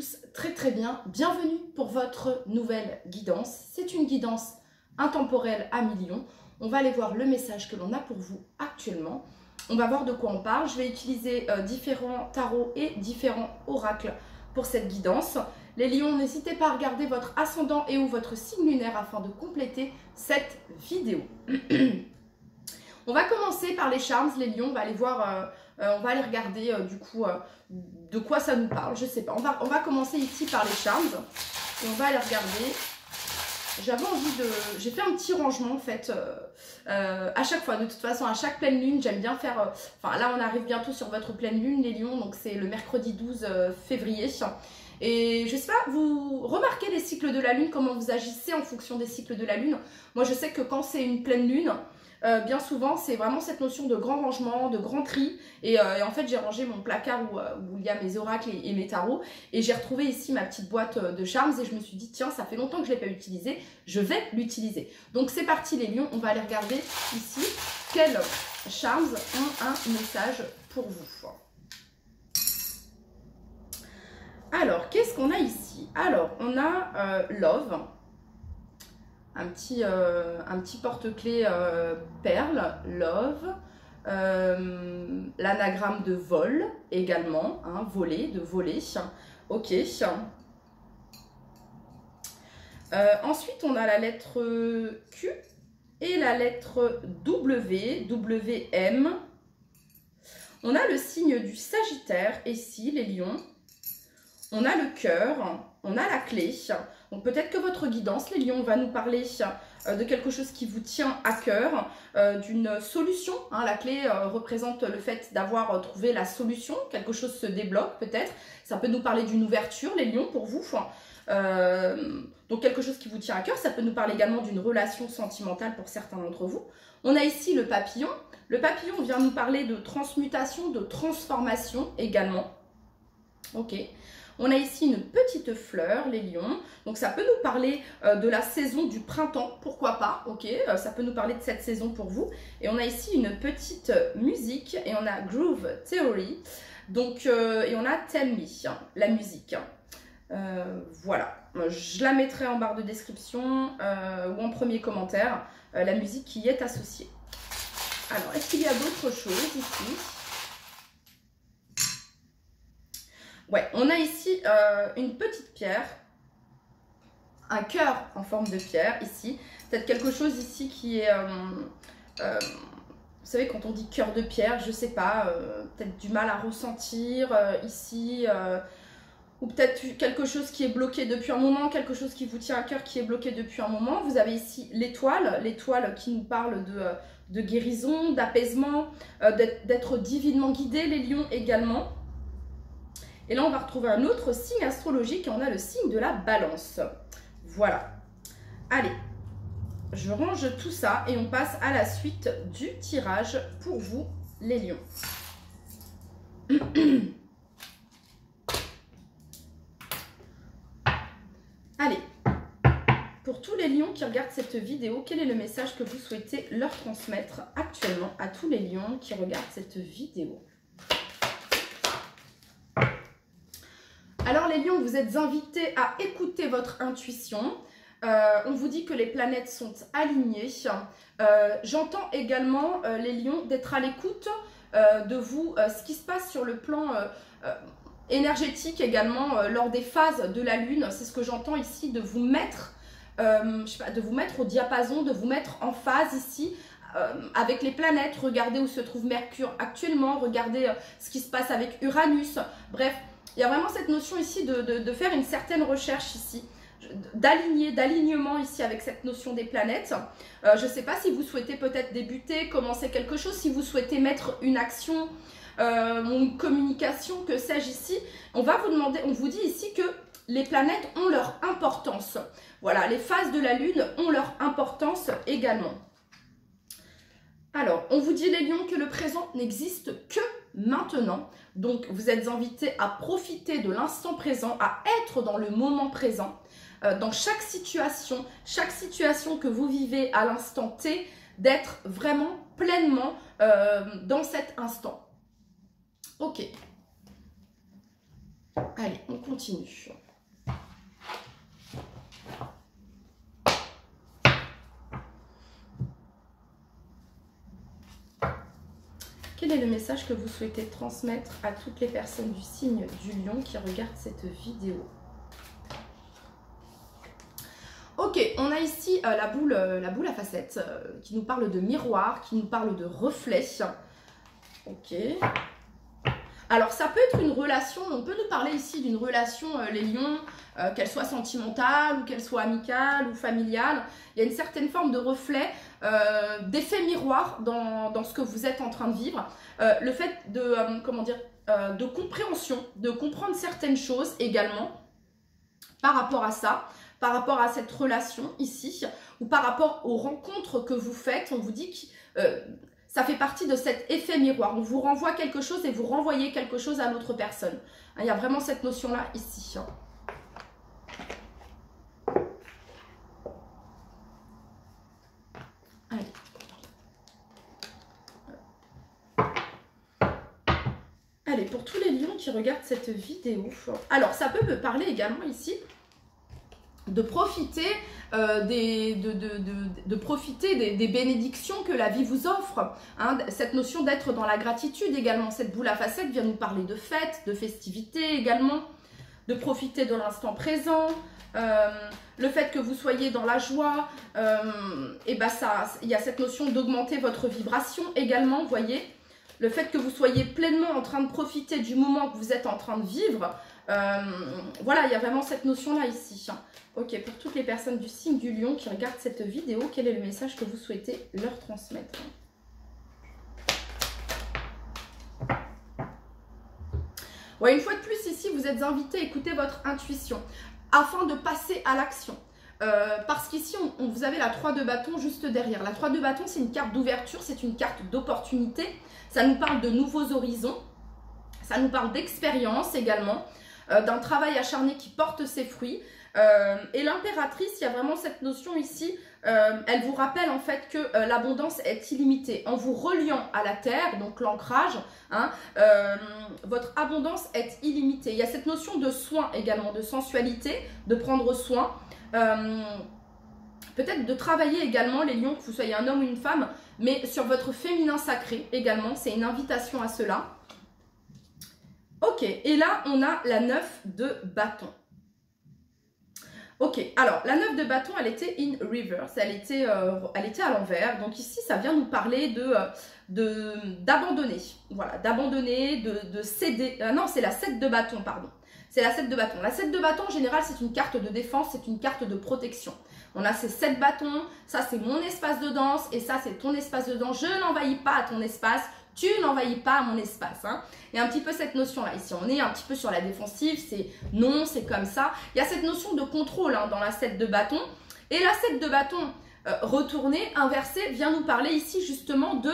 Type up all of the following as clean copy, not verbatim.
tous très bien. Bienvenue pour votre nouvelle guidance. C'est une guidance intemporelle à millions. On va aller voir le message que l'on a pour vous actuellement. On va voir de quoi on parle. Je vais utiliser différents tarots et différents oracles pour cette guidance. Les lions, n'hésitez pas à regarder votre ascendant et ou votre signe lunaire afin de compléter cette vidéo. On va commencer par les charms, les lions. On va aller voir, on va aller regarder du coup de quoi ça nous parle. Je sais pas. On va commencer ici par les charms et on va aller regarder. J'avais envie de... J'ai fait un petit rangement en fait à chaque fois. De toute façon, à chaque pleine lune, j'aime bien faire... Enfin là, on arrive bientôt sur votre pleine lune, les lions. Donc c'est le mercredi 12 février. Et je sais pas, vous remarquez les cycles de la lune, comment vous agissez en fonction des cycles de la lune. Moi, je sais que quand c'est une pleine lune... bien souvent, c'est vraiment cette notion de grand rangement, de grand tri. Et en fait, j'ai rangé mon placard où il y a mes oracles et mes tarots. Et j'ai retrouvé ici ma petite boîte de charms. Et je me suis dit, tiens, ça fait longtemps que je ne l'ai pas utilisée. Je vais l'utiliser. Donc, c'est parti les lions. On va aller regarder ici quels charms ont un message pour vous. Alors, qu'est-ce qu'on a ici? Alors, on a Love. Un petit porte-clés perle, love, l'anagramme de vol également, hein, voler, de voler, ok. Ensuite, on a la lettre Q et la lettre W, WM. On a le signe du Sagittaire, ici, les lions. On a le cœur, on a la clé. Donc peut-être que votre guidance, les lions, va nous parler de quelque chose qui vous tient à cœur, d'une solution. Hein, la clé représente le fait d'avoir trouvé la solution, quelque chose se débloque peut-être. Ça peut nous parler d'une ouverture, les lions, pour vous. Donc quelque chose qui vous tient à cœur. Ça peut nous parler également d'une relation sentimentale pour certains d'entre vous. On a ici le papillon. Le papillon vient nous parler de transmutation, de transformation également. Ok. On a ici une petite fleur, les lions. Donc ça peut nous parler de la saison du printemps, pourquoi pas, ok. Ça peut nous parler de cette saison pour vous. Et on a ici une petite musique et on a Groove Theory. Donc, et on a Tell Me, la musique. Voilà, je la mettrai en barre de description ou en premier commentaire, la musique qui y est associée. Alors, est-ce qu'il y a d'autres choses ici ? Ouais, on a ici une petite pierre, un cœur en forme de pierre ici. Peut-être quelque chose ici qui est, vous savez, quand on dit cœur de pierre, je sais pas, peut-être du mal à ressentir ici, ou peut-être quelque chose qui est bloqué depuis un moment, quelque chose qui vous tient à cœur qui est bloqué depuis un moment. Vous avez ici l'étoile qui nous parle de guérison, d'apaisement, d'être divinement guidé, les lions également. Et là, on va retrouver un autre signe astrologique et on a le signe de la balance. Voilà. Allez, je range tout ça et on passe à la suite du tirage pour vous, les lions. Allez, pour tous les lions qui regardent cette vidéo, quel est le message que vous souhaitez leur transmettre actuellement à tous les lions qui regardent cette vidéo ? Alors les lions, vous êtes invités à écouter votre intuition. On vous dit que les planètes sont alignées. J'entends également, les lions, d'être à l'écoute de vous, ce qui se passe sur le plan énergétique également, lors des phases de la lune. C'est ce que j'entends ici, de vous mettre, je sais pas, de vous mettre au diapason, de vous mettre en phase ici, avec les planètes. Regardez où se trouve Mercure actuellement, regardez ce qui se passe avec Uranus, bref. Il y a vraiment cette notion ici de faire une certaine recherche ici, d'alignement ici avec cette notion des planètes. Je ne sais pas si vous souhaitez peut-être débuter, commencer quelque chose, si vous souhaitez mettre une action, une communication, que sais-je ici. On va vous demander, on vous dit ici que les planètes ont leur importance. Voilà, les phases de la Lune ont leur importance également. Alors, on vous dit les lions que le présent n'existe que maintenant. Donc, vous êtes invités à profiter de l'instant présent, à être dans le moment présent, dans chaque situation que vous vivez à l'instant T, d'être vraiment pleinement dans cet instant. Ok. Allez, on continue. Quel est le message que vous souhaitez transmettre à toutes les personnes du signe du lion qui regardent cette vidéo? Ok, on a ici la boule à facettes qui nous parle de miroir, qui nous parle de reflet. Ok. Alors, ça peut être une relation, on peut nous parler ici d'une relation, les lions, qu'elle soit sentimentale ou qu'elle soit amicale ou familiale. Il y a une certaine forme de reflet, d'effet miroir dans ce que vous êtes en train de vivre. Le fait de, comment dire, de compréhension, de comprendre certaines choses également par rapport à ça, par rapport à cette relation ici, ou par rapport aux rencontres que vous faites. On vous dit que ça fait partie de cet effet miroir. On vous renvoie quelque chose et vous renvoyez quelque chose à l'autre personne. Il y a vraiment cette notion-là ici. Allez. Allez, pour tous les lions qui regardent cette vidéo, alors ça peut me parler également ici de profiter, des bénédictions que la vie vous offre. Hein, cette notion d'être dans la gratitude également. Cette boule à facettes vient nous parler de fêtes, de festivités également, de profiter de l'instant présent. Le fait que vous soyez dans la joie, et ben ça, il y a cette notion d'augmenter votre vibration également, vous voyez. Le fait que vous soyez pleinement en train de profiter du moment que vous êtes en train de vivre, voilà, il y a vraiment cette notion-là ici. Ok, pour toutes les personnes du signe du lion qui regardent cette vidéo, quel est le message que vous souhaitez leur transmettre? Ouais, une fois de plus, ici, vous êtes invité à écouter votre intuition afin de passer à l'action. Parce qu'ici, vous avez la 3 de bâton juste derrière. La 3 de bâton, c'est une carte d'ouverture, c'est une carte d'opportunité. Ça nous parle de nouveaux horizons. Ça nous parle d'expérience également, d'un travail acharné qui porte ses fruits. Et l'impératrice, il y a vraiment cette notion ici, elle vous rappelle en fait que l'abondance est illimitée. En vous reliant à la terre, donc l'ancrage, hein, votre abondance est illimitée. Il y a cette notion de soin également, de sensualité, de prendre soin. Peut-être de travailler également, les lions, que vous soyez un homme ou une femme, mais sur votre féminin sacré également, c'est une invitation à cela. Ok, et là, on a la 9 de bâton. Ok, alors la 9 de bâton, elle était in reverse, elle était à l'envers. Donc ici, ça vient nous parler d'abandonner. Voilà, d'abandonner, de céder. Non, c'est la 7 de bâton, pardon. C'est la 7 de bâton. La 7 de bâton, en général, c'est une carte de défense, c'est une carte de protection. On a ces 7 bâtons, ça c'est mon espace de danse et ça c'est ton espace de danse. Je n'envahis pas à ton espace, tu n'envahis pas à mon espace. Hein. Il y a un petit peu cette notion-là. Ici, on est un petit peu sur la défensive, c'est non, c'est comme ça. Il y a cette notion de contrôle hein, dans la 7 de bâton. Et la 7 de bâton retournée, inversée, vient nous parler ici justement de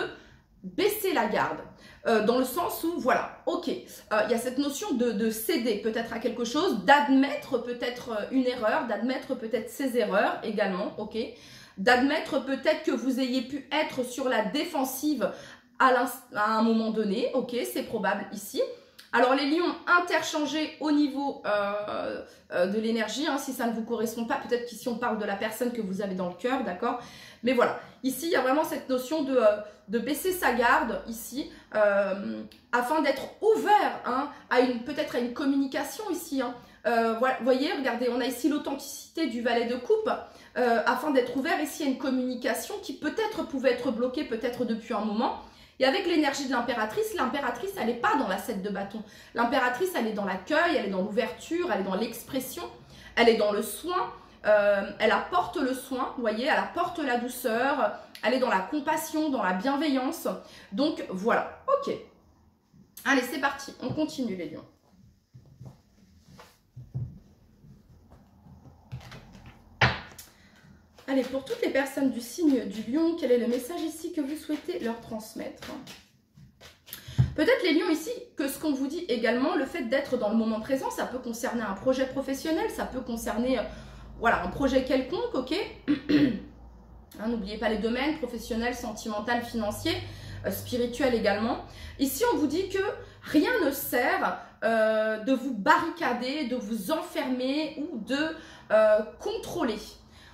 baisser la garde. Dans le sens où, voilà, ok, il y a cette notion de céder peut-être à quelque chose, d'admettre peut-être une erreur, d'admettre peut-être ses erreurs également, ok, d'admettre peut-être que vous ayez pu être sur la défensive à un moment donné, ok, c'est probable ici. Alors les lions, interchangés au niveau de l'énergie, hein, si ça ne vous correspond pas, peut-être qu'ici on parle de la personne que vous avez dans le cœur, d'accord. Mais voilà, ici il y a vraiment cette notion de baisser sa garde, ici, afin d'être ouvert hein, peut-être à une communication ici. Hein. Vous voyez, regardez, on a ici l'authenticité du valet de coupe, afin d'être ouvert ici à une communication qui peut-être pouvait être bloquée, peut-être depuis un moment. Et avec l'énergie de l'impératrice, elle n'est pas dans la 7 de bâton. L'impératrice, elle est dans l'accueil, elle est dans l'ouverture, elle est dans l'expression, elle est dans le soin, elle apporte le soin, vous voyez, elle apporte la douceur, elle est dans la compassion, dans la bienveillance. Donc voilà, ok. Allez, c'est parti, on continue les lions. Allez, pour toutes les personnes du signe du lion, quel est le message ici que vous souhaitez leur transmettre? Peut-être les lions ici, que ce qu'on vous dit également, le fait d'être dans le moment présent, ça peut concerner un projet professionnel, ça peut concerner voilà, un projet quelconque, ok. Hein, n'oubliez pas les domaines, professionnel, sentimental, financier, spirituel également. Ici, on vous dit que rien ne sert de vous barricader, de vous enfermer ou de contrôler.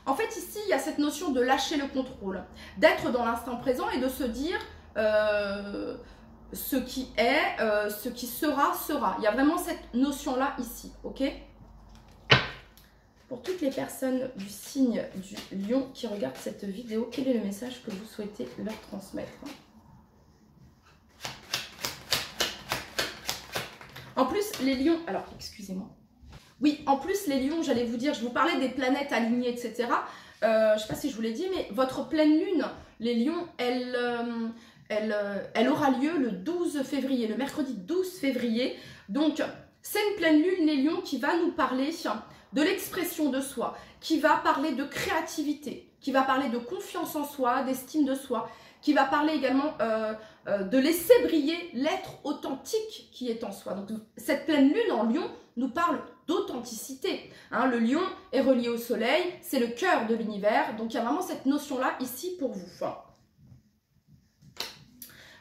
En fait, ici, il y a cette notion de lâcher le contrôle, d'être dans l'instant présent et de se dire ce qui est, ce qui sera, sera. Il y a vraiment cette notion-là ici, ok? Pour toutes les personnes du signe du lion qui regardent cette vidéo, quel est le message que vous souhaitez leur transmettre? En plus, les lions... Alors, excusez-moi. Oui, en plus, les lions, j'allais vous dire, je vous parlais des planètes alignées, etc. Je ne sais pas si je vous l'ai dit, mais votre pleine lune, les lions, elle aura lieu le 12 février, le mercredi 12 février. Donc, c'est une pleine lune, les lions, qui va nous parler de l'expression de soi, qui va parler de créativité, qui va parler de confiance en soi, d'estime de soi, qui va parler également de laisser briller l'être authentique qui est en soi. Donc, cette pleine lune en lion nous parle d'authenticité. Hein, le lion est relié au soleil, c'est le cœur de l'univers. Donc, il y a vraiment cette notion-là ici pour vous. Enfin,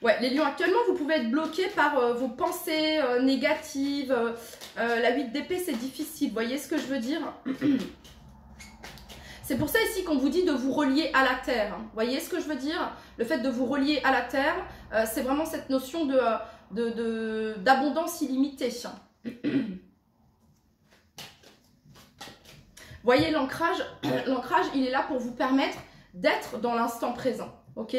ouais, les lions, actuellement, vous pouvez être bloqués par vos pensées négatives. La 8 d'épée, c'est difficile. Vous voyez ce que je veux dire? C'est pour ça ici qu'on vous dit de vous relier à la terre. Vous voyez ce que je veux dire? Le fait de vous relier à la terre, c'est vraiment cette notion d'abondance illimitée. Vous voyez, l'ancrage, il est là pour vous permettre d'être dans l'instant présent. Ok?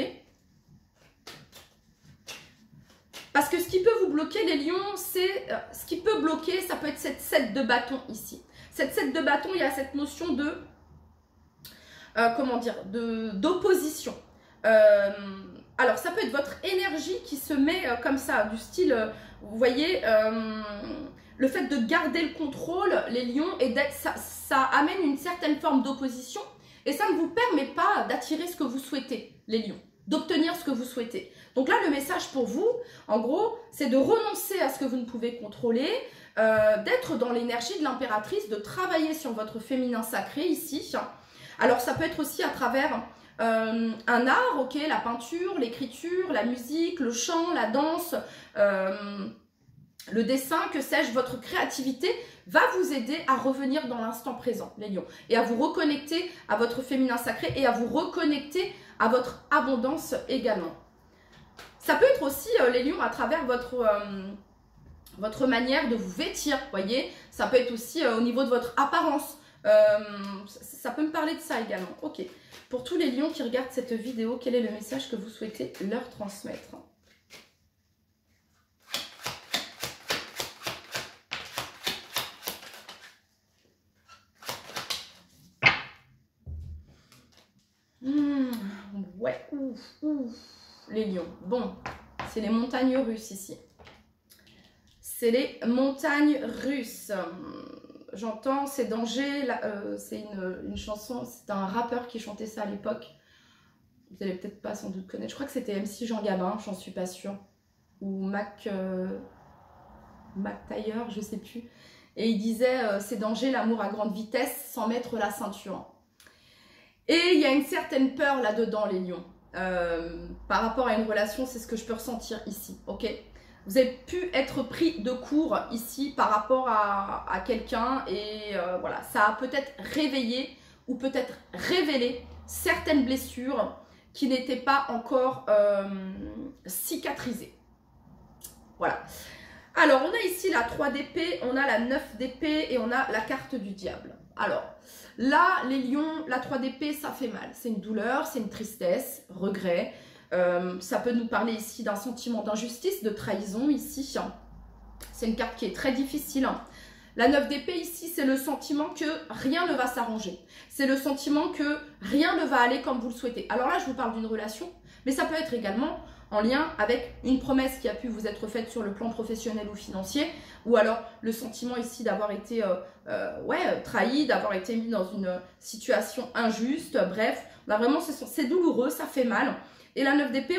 Parce que ce qui peut vous bloquer, les lions, c'est... ce qui peut bloquer, ça peut être cette 7 de bâton ici. Cette 7 de bâton, il y a cette notion de... comment dire, d'opposition. Alors, ça peut être votre énergie qui se met comme ça, du style, vous voyez, le fait de garder le contrôle, les lions, et ça amène une certaine forme d'opposition, et ça ne vous permet pas d'attirer ce que vous souhaitez, les lions, d'obtenir ce que vous souhaitez. Donc là, le message pour vous, en gros, c'est de renoncer à ce que vous ne pouvez contrôler, d'être dans l'énergie de l'impératrice, de travailler sur votre féminin sacré ici. Alors, ça peut être aussi à travers un art, ok, la peinture, l'écriture, la musique, le chant, la danse, le dessin, que sais-je, votre créativité va vous aider à revenir dans l'instant présent, les lions, et à vous reconnecter à votre féminin sacré et à vous reconnecter à votre abondance également. Ça peut être aussi, les lions, à travers votre manière de vous vêtir, voyez, ça peut être aussi au niveau de votre apparence. Ça peut me parler de ça également. Ok. Pour tous les lions qui regardent cette vidéo, quel est le message que vous souhaitez leur transmettre? Ouais, ouf, ouf. Les lions. Bon, c'est les montagnes russes ici. C'est les montagnes russes. J'entends ces dangers, c'est une chanson, c'est un rappeur qui chantait ça à l'époque. Vous allez peut-être pas sans doute connaître. Je crois que c'était MC Jean Gabin, j'en suis pas sûre. Ou Mac Taylor, je sais plus. Et il disait ces dangers, l'amour à grande vitesse, sans mettre la ceinture. Et il y a une certaine peur là-dedans, les lions. Par rapport à une relation, c'est ce que je peux ressentir ici, ok? Vous avez pu être pris de court ici par rapport à quelqu'un et voilà, ça a peut-être réveillé ou peut-être révélé certaines blessures qui n'étaient pas encore cicatrisées. Voilà. Alors, on a ici la 3 d'épée, on a la 9 d'épée et on a la carte du diable. Alors, là, les lions, la 3 d'épée, ça fait mal. C'est une douleur, c'est une tristesse, regret. Ça peut nous parler ici d'un sentiment d'injustice, de trahison ici. C'est une carte qui est très difficile. La 9 d'épée ici, c'est le sentiment que rien ne va s'arranger. C'est le sentiment que rien ne va aller comme vous le souhaitez. Alors là, je vous parle d'une relation, mais ça peut être également en lien avec une promesse qui a pu vous être faite sur le plan professionnel ou financier, ou alors le sentiment ici d'avoir été trahi, d'avoir été mis dans une situation injuste. Bref, on a vraiment, c'est douloureux, ça fait mal. Et la 9 d'épée,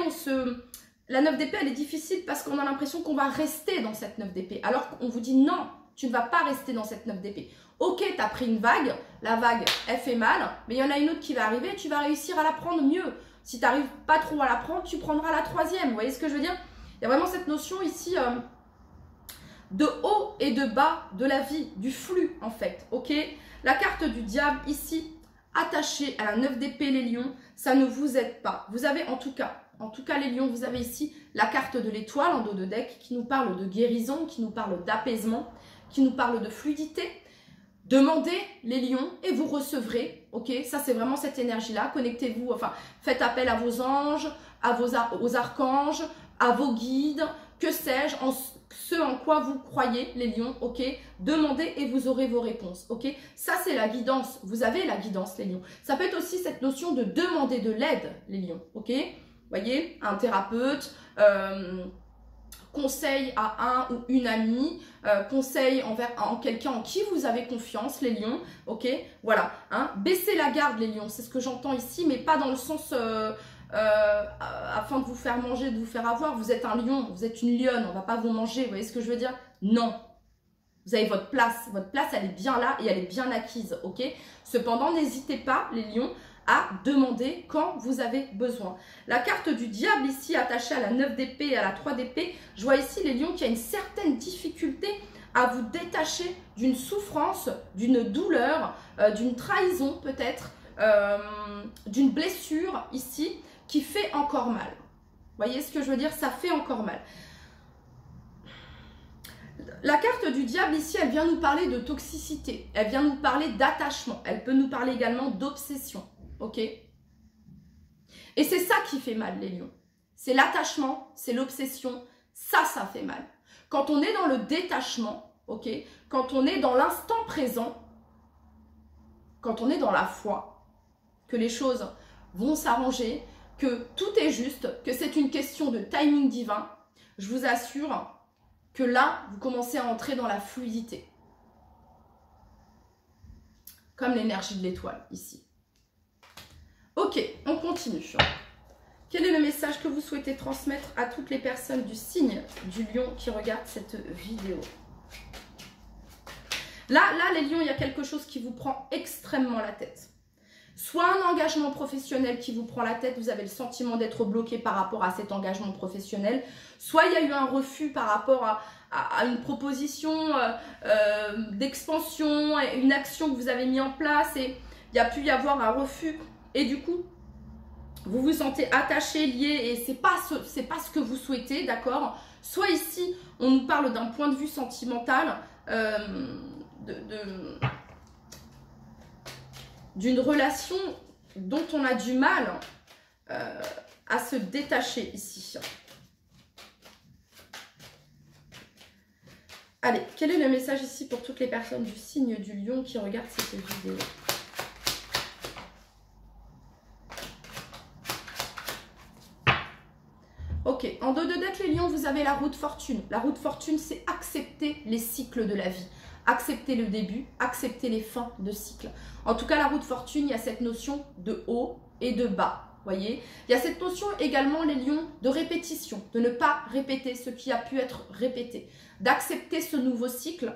la 9 d'épée, elle est difficile parce qu'on a l'impression qu'on va rester dans cette 9 d'épée. Alors qu'on vous dit non, tu ne vas pas rester dans cette 9 d'épée. Ok, tu as pris une vague, la vague, elle fait mal, mais il y en a une autre qui va arriver et tu vas réussir à la prendre mieux. Si tu n'arrives pas trop à la prendre, tu prendras la 3e. Vous voyez ce que je veux dire? Il y a vraiment cette notion ici de haut et de bas de la vie, du flux en fait, ok? La carte du diable ici, attachée à la 9 d'épée, les lions, ça ne vous aide pas. Vous avez en tout cas les lions, vous avez ici la carte de l'étoile en dos de deck qui nous parle de guérison, qui nous parle d'apaisement, qui nous parle de fluidité. Demandez les lions et vous recevrez, ok? Ça c'est vraiment cette énergie-là, connectez-vous, enfin faites appel à vos anges, aux archanges, à vos guides, que sais-je, ce en quoi vous croyez, les lions, ok? Demandez et vous aurez vos réponses, ok? Ça, c'est la guidance. Vous avez la guidance, les lions. Ça peut être aussi cette notion de demander de l'aide, les lions, ok? Voyez, un thérapeute, conseil à un ou une amie, conseil en quelqu'un en qui vous avez confiance, les lions, ok? Voilà, hein? Baissez la garde, les lions, c'est ce que j'entends ici, mais pas dans le sens... afin de vous faire manger, de vous faire avoir, vous êtes un lion, vous êtes une lionne, on va pas vous manger, vous voyez ce que je veux dire? Non, vous avez votre place elle est bien là et elle est bien acquise, ok? Cependant, n'hésitez pas, les lions, à demander quand vous avez besoin. La carte du diable ici, attachée à la 9 d'épée et à la 3 d'épée, je vois ici, les lions, qu'il y a une certaine difficulté à vous détacher d'une souffrance, d'une douleur, d'une trahison peut-être, d'une blessure ici, qui fait encore mal. Vous voyez ce que je veux dire? Ça fait encore mal. La carte du diable ici, elle vient nous parler de toxicité. Elle vient nous parler d'attachement. Elle peut nous parler également d'obsession. Ok? Et c'est ça qui fait mal, les lions. C'est l'attachement, c'est l'obsession. Ça fait mal. Quand on est dans le détachement, ok? Quand on est dans l'instant présent, quand on est dans la foi, que les choses vont s'arranger, que tout est juste, que c'est une question de timing divin, je vous assure que là, vous commencez à entrer dans la fluidité. Comme l'énergie de l'étoile, ici. Ok, on continue. Quel est le message que vous souhaitez transmettre à toutes les personnes du signe du lion qui regardent cette vidéo? Là, les lions, il y a quelque chose qui vous prend extrêmement la tête. Soit un engagement professionnel qui vous prend la tête, vous avez le sentiment d'être bloqué par rapport à cet engagement professionnel. Soit il y a eu un refus par rapport à une proposition d'expansion, une action que vous avez mis en place et il y a pu y avoir un refus. Et du coup, vous vous sentez attaché, lié et c'est pas ce que vous souhaitez, d'accord? Soit ici, on nous parle d'un point de vue sentimental, d'une relation dont on a du mal à se détacher ici. Allez, quel est le message ici pour toutes les personnes du signe du lion qui regardent cette vidéo? Ok, en dos de deck, les lions, vous avez la roue de fortune. La roue de fortune, c'est accepter les cycles de la vie. Accepter le début, accepter les fins de cycle. En tout cas, la roue de fortune, il y a cette notion de haut et de bas. Voyez, il y a cette notion également, les lions, de répétition, de ne pas répéter ce qui a pu être répété, d'accepter ce nouveau cycle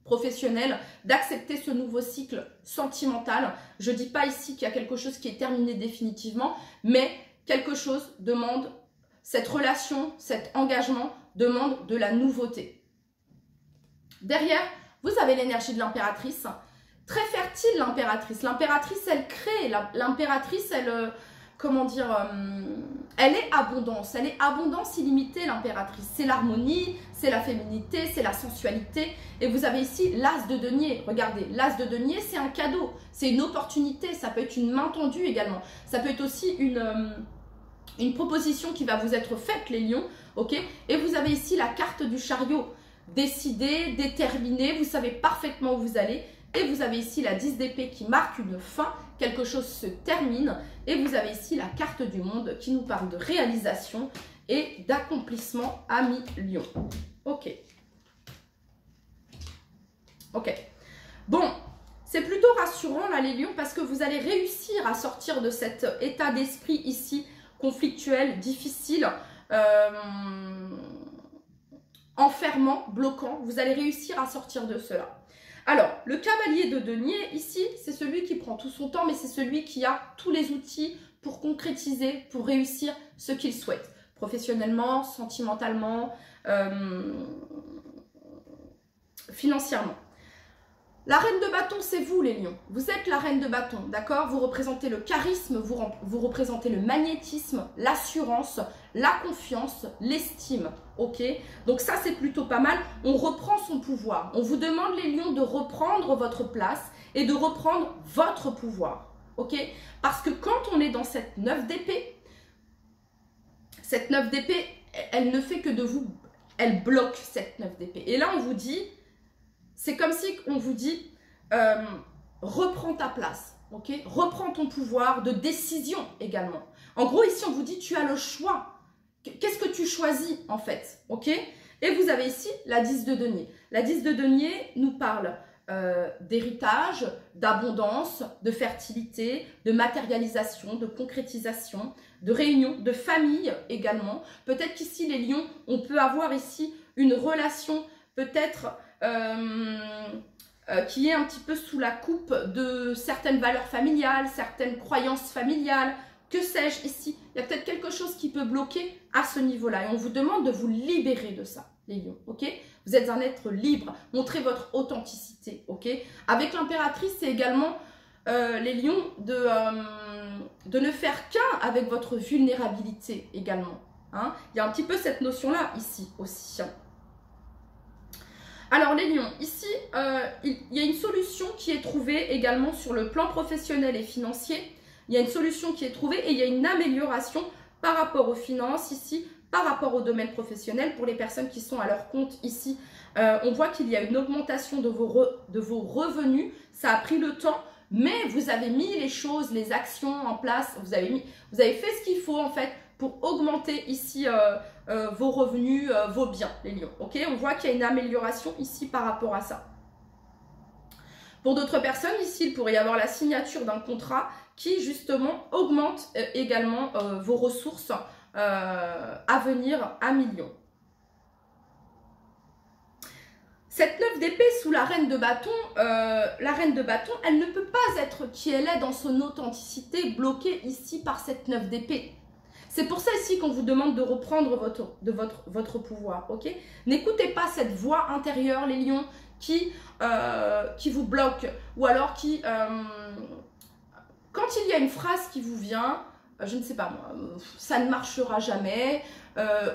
professionnel, d'accepter ce nouveau cycle sentimental. Je ne dis pas ici qu'il y a quelque chose qui est terminé définitivement, mais quelque chose demande, cette relation, cet engagement demande de la nouveauté. Derrière, vous avez l'énergie de l'impératrice, très fertile l'impératrice. L'impératrice, elle crée, l'impératrice, elle, comment dire, elle est abondance illimitée, l'impératrice. C'est l'harmonie, c'est la féminité, c'est la sensualité. Et vous avez ici l'as de denier. Regardez, l'as de denier, c'est un cadeau, c'est une opportunité. Ça peut être une main tendue également. Ça peut être aussi une proposition qui va vous être faite, les lions, ok? Et vous avez ici la carte du chariot. Décidé, déterminé, vous savez parfaitement où vous allez. Et vous avez ici la 10 d'épée qui marque une fin, quelque chose se termine. Et vous avez ici la carte du monde qui nous parle de réalisation et d'accomplissement, amis lion. Ok. Ok. Bon, c'est plutôt rassurant là les lions parce que vous allez réussir à sortir de cet état d'esprit ici, conflictuel, difficile, enfermant, bloquant. Vous allez réussir à sortir de cela. Alors, le cavalier de denier, ici, c'est celui qui prend tout son temps, mais c'est celui qui a tous les outils pour concrétiser, pour réussir ce qu'il souhaite. Professionnellement, sentimentalement, financièrement. La reine de bâton, c'est vous les lions. Vous êtes la reine de bâton, d'accord? Vous représentez le charisme, vous représentez le magnétisme, l'assurance, la confiance, l'estime, ok? Donc ça, c'est plutôt pas mal. On reprend son pouvoir. On vous demande les lions de reprendre votre place et de reprendre votre pouvoir, ok? Parce que quand on est dans cette 9 d'épée, cette 9 d'épée, elle ne fait que de vous, elle bloque cette 9 d'épée. Et là, on vous dit... C'est comme si on vous dit, reprends ta place, ok? Reprends ton pouvoir de décision également. En gros, ici, on vous dit, tu as le choix. Qu'est-ce que tu choisis, en fait, ok? Et vous avez ici la 10 de denier. La 10 de denier nous parle d'héritage, d'abondance, de fertilité, de matérialisation, de concrétisation, de réunion, de famille également. Peut-être qu'ici, les lions, on peut avoir ici une relation peut-être... qui est un petit peu sous la coupe de certaines valeurs familiales, certaines croyances familiales, que sais-je ici. Il y a peut-être quelque chose qui peut bloquer à ce niveau-là et on vous demande de vous libérer de ça, les lions, ok? Vous êtes un être libre, montrez votre authenticité, ok? Avec l'impératrice, c'est également les lions de ne faire qu'un avec votre vulnérabilité également, hein? Il y a un petit peu cette notion-là ici aussi, hein. Alors les lions, ici, il y a une solution qui est trouvée également sur le plan professionnel et financier. Il y a une solution qui est trouvée et il y a une amélioration par rapport aux finances ici, par rapport au domaine professionnel pour les personnes qui sont à leur compte ici. On voit qu'il y a une augmentation de vos revenus. Ça a pris le temps, mais vous avez mis les choses, les actions en place. Vous avez fait ce qu'il faut en fait pour augmenter ici vos revenus, vos biens, les lions. Ok, on voit qu'il y a une amélioration ici par rapport à ça. Pour d'autres personnes, ici, il pourrait y avoir la signature d'un contrat qui, justement, augmente également vos ressources à venir à millions. Cette 9 d'épée sous la reine de bâton, elle ne peut pas être qui elle est dans son authenticité, bloquée ici par cette 9 d'épée. C'est pour ça ici qu'on vous demande de reprendre votre pouvoir, ok? N'écoutez pas cette voix intérieure, les lions, qui vous bloque. Ou alors qui, quand il y a une phrase qui vous vient, je ne sais pas moi, ça ne marchera jamais,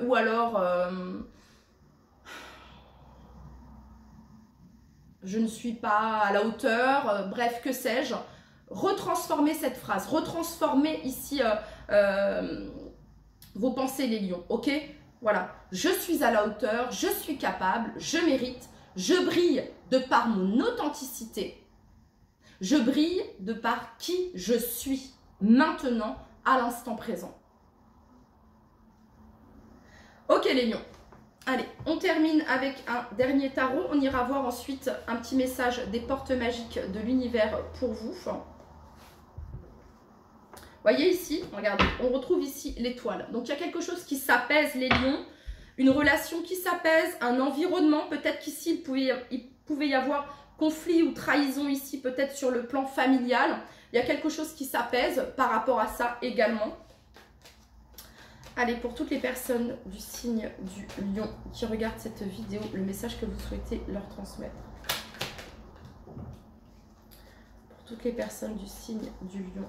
ou alors, je ne suis pas à la hauteur, bref, que sais-je. Retransformez cette phrase, retransformez ici... vos pensées les lions, ok? Voilà, je suis à la hauteur, je suis capable, je mérite, je brille de par mon authenticité, je brille de par qui je suis maintenant à l'instant présent. Ok les lions, allez, on termine avec un dernier tarot, on ira voir ensuite un petit message des portes magiques de l'univers pour vous. Voyez ici, regardez, on retrouve ici l'étoile. Donc, il y a quelque chose qui s'apaise, les lions. Une relation qui s'apaise, un environnement. Peut-être qu'ici, il pouvait y avoir conflit ou trahison ici, peut-être sur le plan familial. Il y a quelque chose qui s'apaise par rapport à ça également. Allez, pour toutes les personnes du signe du lion qui regardent cette vidéo, le message que vous souhaitez leur transmettre. Pour toutes les personnes du signe du lion.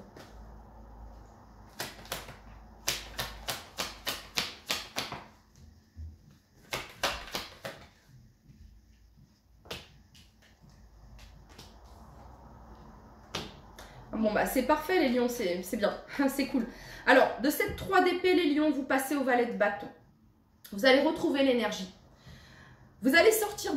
Bon, bah c'est parfait les lions, c'est bien, c'est cool. Alors, de cette 3 d'épée, les lions, vous passez au valet de bâton. Vous allez retrouver l'énergie. Vous allez sortir...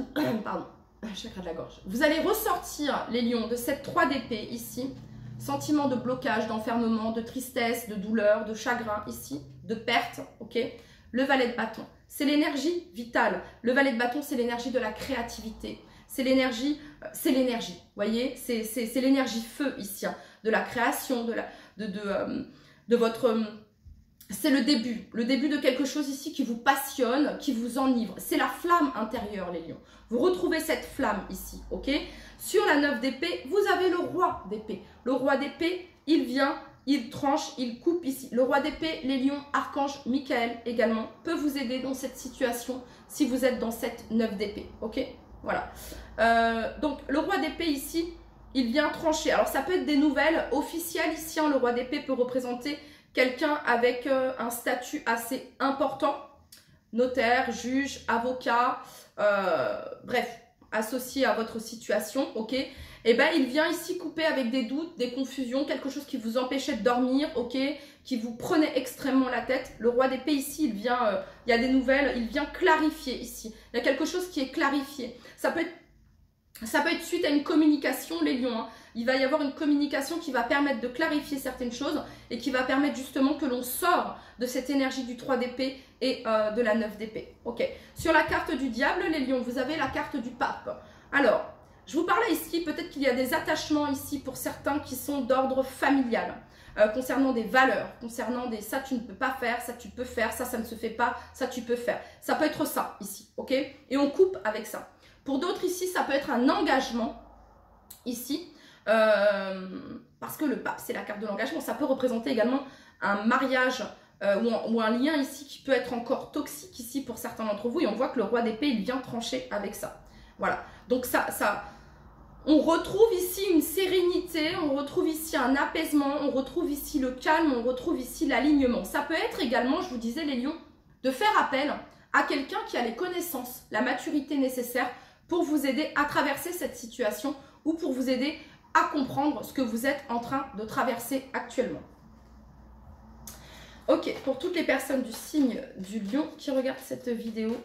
pardon, chakra de la gorge. Vous allez ressortir, les lions, de cette 3 d'épée ici. Sentiment de blocage, d'enfermement, de tristesse, de douleur, de chagrin ici, de perte, ok? Le valet de bâton, c'est l'énergie vitale. Le valet de bâton, c'est l'énergie de la créativité. C'est l'énergie, voyez, c'est l'énergie feu ici, hein, de la création, de votre... C'est le début de quelque chose ici qui vous passionne, qui vous enivre. C'est la flamme intérieure, les lions. Vous retrouvez cette flamme ici, ok? Sur la 9 d'épée, vous avez le roi d'épée. Le roi d'épée, il vient, il tranche, il coupe ici. Le roi d'épée, les lions, archange Michael également, peut vous aider dans cette situation si vous êtes dans cette 9 d'épée, ok? Voilà. Donc, le roi d'épée ici, il vient trancher. Alors, ça peut être des nouvelles officielles ici. Hein, le roi d'épée peut représenter quelqu'un avec un statut assez important. Notaire, juge, avocat, bref, associé à votre situation, ok? Et bien, il vient ici couper avec des doutes, des confusions, quelque chose qui vous empêchait de dormir, ok? Qui vous prenait extrêmement la tête. Le roi d'épée ici, il vient, il y a des nouvelles, il vient clarifier ici. Il y a quelque chose qui est clarifié. Ça peut être suite à une communication, les lions. Hein. Il va y avoir une communication qui va permettre de clarifier certaines choses et qui va permettre justement que l'on sort de cette énergie du 3 d'épée et de la 9 d'épée. Ok. Sur la carte du diable, les lions, vous avez la carte du pape. Alors, je vous parlais ici, peut-être qu'il y a des attachements ici pour certains qui sont d'ordre familial, concernant des valeurs, concernant des ça tu ne peux pas faire, ça tu peux faire, ça ne se fait pas, ça tu peux faire. Ça peut être ça ici, ok? Et on coupe avec ça. Pour d'autres ici, ça peut être un engagement ici, parce que le pape, c'est la carte de l'engagement. Ça peut représenter également un mariage ou un lien ici qui peut être encore toxique ici pour certains d'entre vous. Et on voit que le roi d'épée, il vient trancher avec ça. Voilà. Donc on retrouve ici une sérénité, on retrouve ici un apaisement, on retrouve ici le calme, on retrouve ici l'alignement. Ça peut être également, je vous disais les lions, de faire appel à quelqu'un qui a les connaissances, la maturité nécessaire pour vous aider à traverser cette situation ou pour vous aider à comprendre ce que vous êtes en train de traverser actuellement. Ok, pour toutes les personnes du signe du lion qui regardent cette vidéo,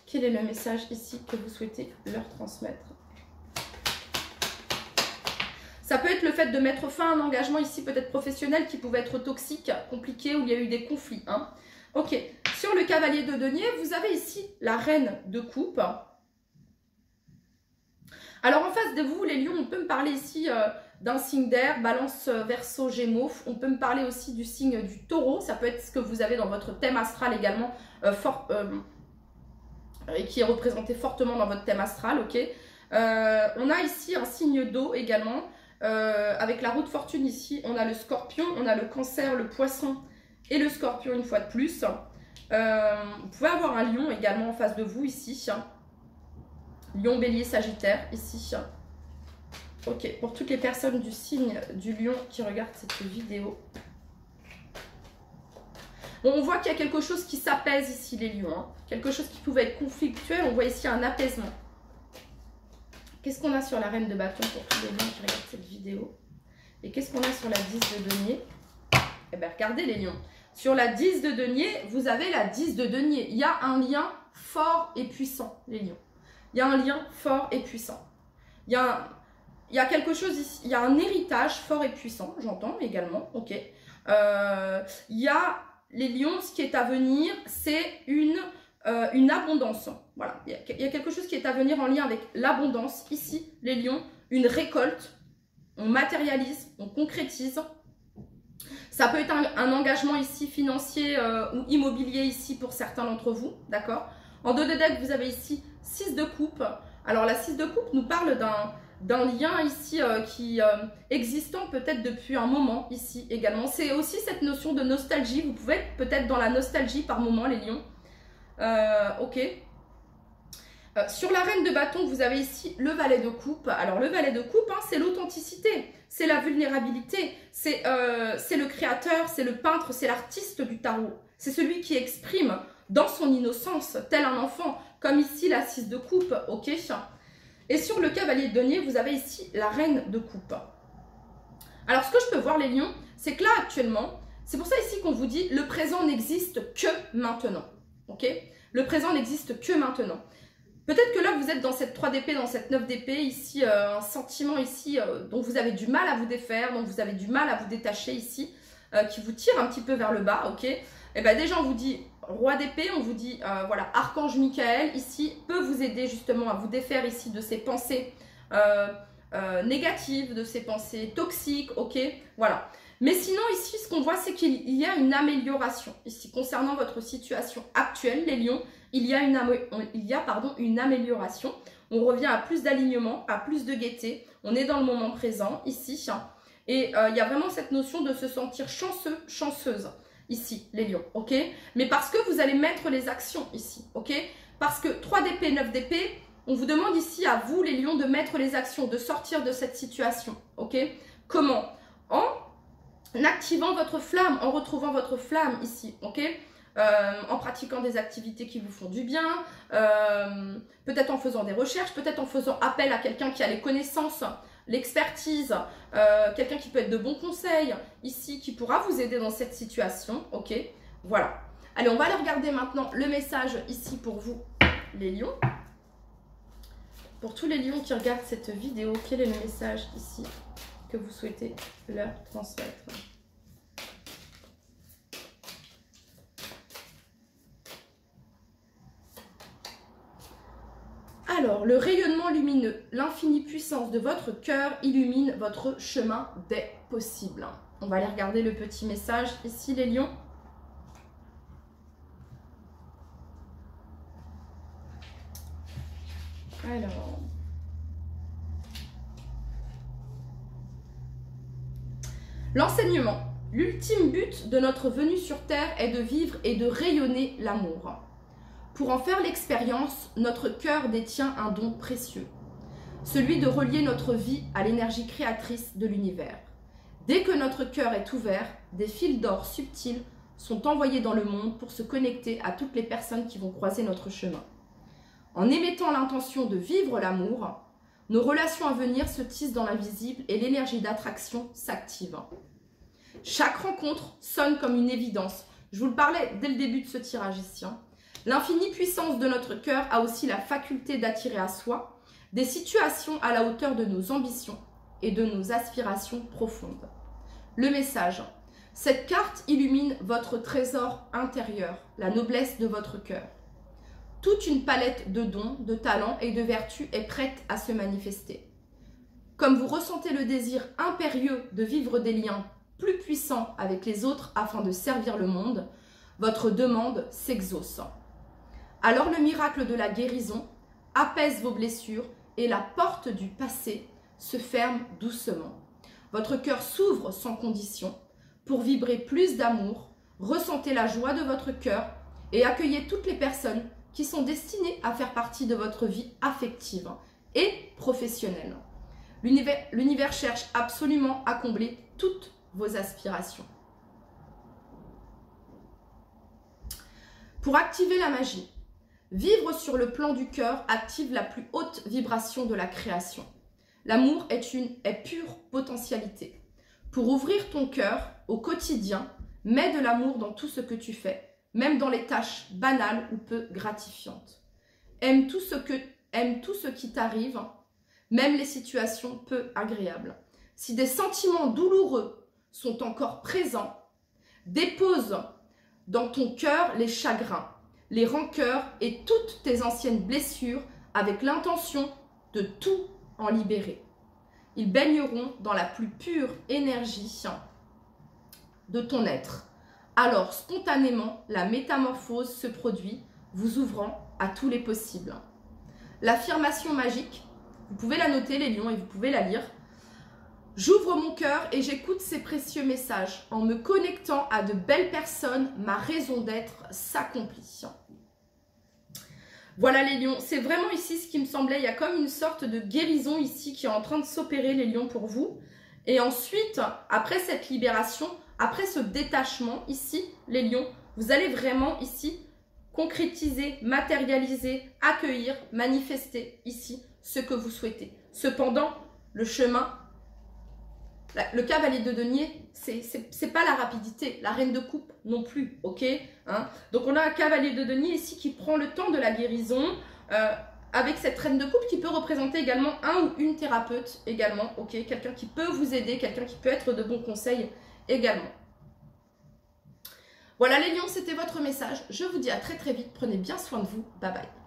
quel est le message ici que vous souhaitez leur transmettre? Ça peut être le fait de mettre fin à un engagement ici, peut-être professionnel, qui pouvait être toxique, compliqué, où il y a eu des conflits. Hein. Ok, sur le cavalier de denier, vous avez ici la reine de coupe. Alors en face de vous, les lions, on peut me parler ici d'un signe d'air, balance, verseau, gémeaux. On peut me parler aussi du signe du taureau. Ça peut être ce que vous avez dans votre thème astral également, et qui est représenté fortement dans votre thème astral. Ok. On a ici un signe d'eau également. Avec la roue de fortune ici, on a le scorpion, on a le cancer, le poisson et le scorpion une fois de plus. Vous pouvez avoir un lion également en face de vous ici. Lion, bélier, sagittaire ici. Ok, pour toutes les personnes du signe du lion qui regardent cette vidéo. Bon, on voit qu'il y a quelque chose qui s'apaise ici les lions. Hein. Quelque chose qui pouvait être conflictuel, on voit ici un apaisement. Qu'est-ce qu'on a sur la reine de bâton pour tous les lions qui regardent cette vidéo? Et qu'est-ce qu'on a sur la 10 de denier? Eh bien, regardez les lions. Sur la 10 de denier, vous avez la 10 de denier. Il y a un lien fort et puissant, les lions. Il y a un lien fort et puissant. Il y a quelque chose ici. Il y a un héritage fort et puissant, j'entends également. Ok. Il y a les lions, ce qui est à venir, c'est une abondance. Voilà, il y a quelque chose qui est à venir en lien avec l'abondance. Ici, les lions, une récolte. On matérialise, on concrétise. Ça peut être un engagement ici financier ou immobilier ici pour certains d'entre vous. D'accord. En dos de deck, vous avez ici 6 de coupe. Alors, la 6 de coupe nous parle d'un lien ici qui existant peut-être depuis un moment ici également. C'est aussi cette notion de nostalgie. Vous pouvez être peut-être dans la nostalgie par moment, les lions. Ok. Sur la reine de bâton, vous avez ici le valet de coupe. Alors, le valet de coupe, hein, c'est l'authenticité, c'est la vulnérabilité, c'est le créateur, c'est le peintre, c'est l'artiste du tarot. C'est celui qui exprime dans son innocence, tel un enfant, comme ici la 6 de coupe, ok. Et sur le cavalier de denier, vous avez ici la reine de coupe. Alors, ce que je peux voir, les lions, c'est que là, actuellement, c'est pour ça ici qu'on vous dit, le présent n'existe que maintenant, ok. Le présent n'existe que maintenant. Peut-être que là, vous êtes dans cette 3 d'épée, dans cette 9 d'épée, ici, un sentiment ici dont vous avez du mal à vous défaire, dont vous avez du mal à vous détacher ici, qui vous tire un petit peu vers le bas, ok. Et bien déjà, on vous dit roi d'épée, on vous dit, voilà, archange Michael, ici, peut vous aider justement à vous défaire ici de ces pensées négatives, de ces pensées toxiques, ok, voilà. Mais sinon, ici, ce qu'on voit, c'est qu'il y a une amélioration. Ici, concernant votre situation actuelle, les lions, il y a une amélioration. On revient à plus d'alignement, à plus de gaieté. On est dans le moment présent, ici. Et il y a vraiment cette notion de se sentir chanceux, chanceuse, ici, les lions, ok? Mais parce que vous allez mettre les actions ici, ok? Parce que 3 d'épée, 9 d'épée, On vous demande ici à vous, les lions, de mettre les actions, de sortir de cette situation. Ok? Comment? En activant votre flamme, en retrouvant votre flamme ici. Ok? En pratiquant des activités qui vous font du bien, peut-être en faisant des recherches, peut-être en faisant appel à quelqu'un qui a les connaissances, l'expertise, quelqu'un qui peut être de bons conseils ici, qui pourra vous aider dans cette situation. Ok? Voilà. Allez, on va aller regarder maintenant le message ici pour vous, les lions. Pour tous les lions qui regardent cette vidéo, quel est le message ici que vous souhaitez leur transmettre? Alors, le rayonnement lumineux, l'infinie puissance de votre cœur illumine votre chemin des possibles. On va aller regarder le petit message ici, les lions. Alors, l'enseignement. L'ultime but de notre venue sur Terre est de vivre et de rayonner l'amour. Pour en faire l'expérience, notre cœur détient un don précieux, celui de relier notre vie à l'énergie créatrice de l'univers. Dès que notre cœur est ouvert, des fils d'or subtils sont envoyés dans le monde pour se connecter à toutes les personnes qui vont croiser notre chemin. En émettant l'intention de vivre l'amour, nos relations à venir se tissent dans l'invisible et l'énergie d'attraction s'active. Chaque rencontre sonne comme une évidence. Je vous le parlais dès le début de ce tirage ici. L'infinie puissance de notre cœur a aussi la faculté d'attirer à soi des situations à la hauteur de nos ambitions et de nos aspirations profondes. Le message. Cette carte illumine votre trésor intérieur, la noblesse de votre cœur. Toute une palette de dons, de talents et de vertus est prête à se manifester. Comme vous ressentez le désir impérieux de vivre des liens plus puissants avec les autres afin de servir le monde, votre demande s'exauce. Alors le miracle de la guérison apaise vos blessures et la porte du passé se ferme doucement. Votre cœur s'ouvre sans condition pour vibrer plus d'amour, ressentez la joie de votre cœur et accueillez toutes les personnes qui sont destinées à faire partie de votre vie affective et professionnelle. L'univers cherche absolument à combler toutes vos aspirations. Pour activer la magie, vivre sur le plan du cœur active la plus haute vibration de la création. L'amour est pure potentialité. Pour ouvrir ton cœur au quotidien, mets de l'amour dans tout ce que tu fais, même dans les tâches banales ou peu gratifiantes. Aime tout ce qui t'arrive, même les situations peu agréables. Si des sentiments douloureux sont encore présents, dépose dans ton cœur les chagrins, les rancœurs et toutes tes anciennes blessures avec l'intention de tout en libérer. Ils baigneront dans la plus pure énergie de ton être. Alors, spontanément, la métamorphose se produit, vous ouvrant à tous les possibles. L'affirmation magique, vous pouvez la noter, les lions, et vous pouvez la lire. J'ouvre mon cœur et j'écoute ces précieux messages. En me connectant à de belles personnes, ma raison d'être s'accomplit. Voilà les lions, c'est vraiment ici ce qui me semblait. Il y a comme une sorte de guérison ici qui est en train de s'opérer, les lions, pour vous. Et ensuite, après cette libération, après ce détachement ici, les lions, vous allez vraiment ici concrétiser, matérialiser, accueillir, manifester ici ce que vous souhaitez. Cependant, le chemin, le cavalier de denier, c'est pas la rapidité, la reine de coupe non plus, ok, hein? Donc on a un cavalier de denier ici qui prend le temps de la guérison, avec cette reine de coupe qui peut représenter également un ou une thérapeute également, ok, quelqu'un qui peut vous aider, quelqu'un qui peut être de bons conseils également. Voilà les lions, c'était votre message. Je vous dis à très très vite. Prenez bien soin de vous. Bye bye.